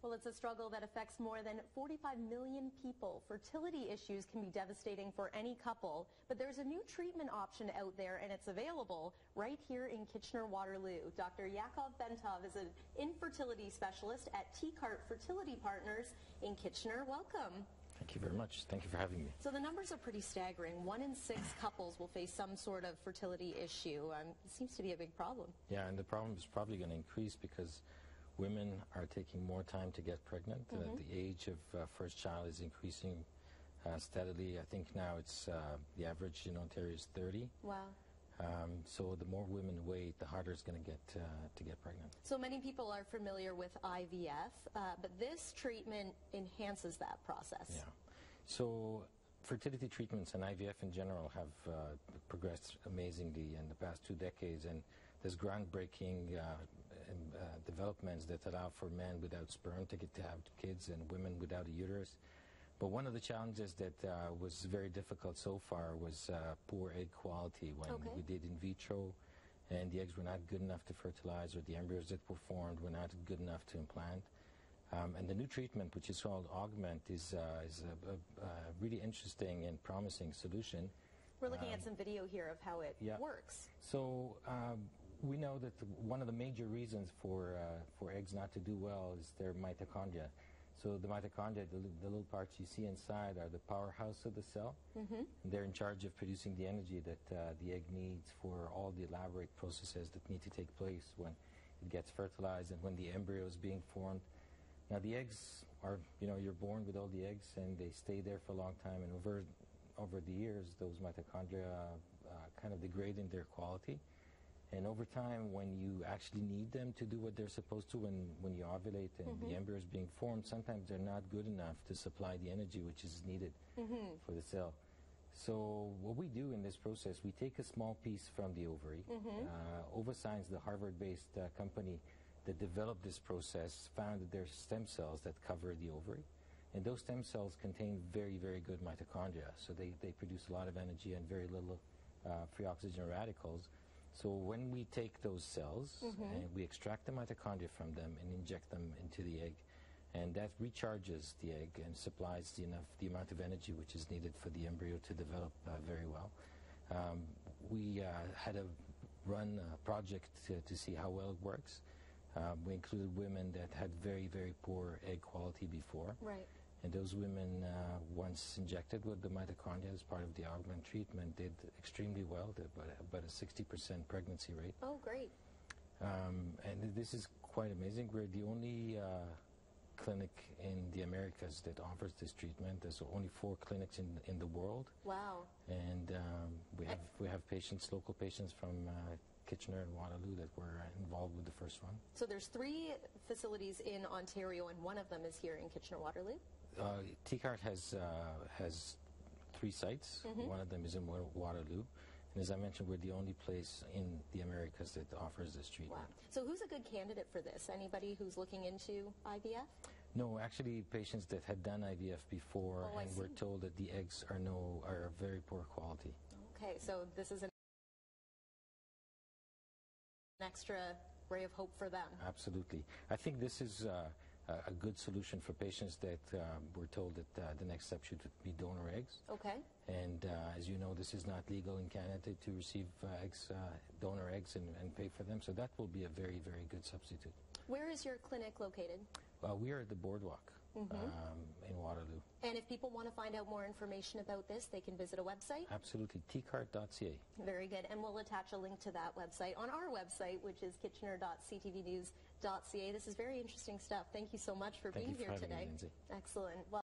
Well, it's a struggle that affects more than 45 million people. Fertility issues can be devastating for any couple, but there's a new treatment option out there, and it's available right here in Kitchener-Waterloo. Dr. Bentov is an infertility specialist at T-Cart Fertility Partners in Kitchener. Welcome. Thank you very much. Thank you for having me. So the numbers are pretty staggering. 1 in 6 couples will face some sort of fertility issue. It seems to be a big problem. Yeah, and the problem is probably going to increase because women are taking more time to get pregnant. The age of first child is increasing steadily. I think now it's the average in Ontario is 30. Wow. So the more women wait, the harder it's going to get pregnant. So many people are familiar with IVF, but this treatment enhances that process. Yeah. So fertility treatments and IVF in general have progressed amazingly in the past 2 decades, and there's groundbreaking developments that allow for men without sperm to have kids and women without a uterus. But one of the challenges that was very difficult so far was poor egg quality when we did in vitro, and the eggs were not good enough to fertilize, or the embryos that were formed were not good enough to implant. And the new treatment, which is called Augment, is a really interesting and promising solution. We're looking at some video here of how it works. So we know that one of the major reasons for eggs not to do well is their mitochondria. So the mitochondria, the little parts you see inside, are the powerhouse of the cell. And they're in charge of producing the energy that the egg needs for all the elaborate processes that need to take place when it gets fertilized and when the embryo is being formed. Now the eggs are, you're born with all the eggs, and they stay there for a long time, and over the years those mitochondria kind of degrade in their quality. And over time, when you actually need them to do what they're supposed to, when you ovulate and the embryo is being formed, sometimes they're not good enough to supply the energy which is needed for the cell. So what we do in this process, we take a small piece from the ovary. Ovascience, the Harvard-based company that developed this process, found that there's stem cells that cover the ovary. And those stem cells contain very, very good mitochondria. So they produce a lot of energy and very little free oxygen radicals. So when we take those cells and we extract the mitochondria from them and inject them into the egg, and that recharges the egg and supplies the amount of energy which is needed for the embryo to develop very well. We had to run a project to see how well it works. We included women that had very, very poor egg quality before. Right. And those women, once injected with the mitochondria as part of the Augment treatment, did extremely well, about a 60% pregnancy rate. Oh, great. And this is quite amazing. We're the only clinic in the Americas that offers this treatment. There's only 4 clinics in the world. Wow. And we have patients, local patients from Kitchener and Waterloo that were involved with the first one. So there's 3 facilities in Ontario, and one of them is here in Kitchener-Waterloo? T-Cart has 3 sites. One of them is in Waterloo. And as I mentioned, we're the only place in the Americas that offers this treatment. Wow. So who's a good candidate for this? Anybody who's looking into IVF? No, actually patients that had done IVF before and were told that the eggs are very poor quality. Okay, so this is an extra ray of hope for them. Absolutely. I think this is a good solution for patients that were told that the next step should be donor eggs. Okay. And as you know, this is not legal in Canada to receive donor eggs and pay for them, so that will be a very, very good substitute. Where is your clinic located? We are at the Boardwalk in Waterloo. And if people want to find out more information about this, they can visit a website? Absolutely, tcart.ca. Very good. And we'll attach a link to that website on our website, which is kitchener.ctvnews.ca. This is very interesting stuff. Thank you so much for being here today. Thank you for having me, Lindsay. Excellent. Well,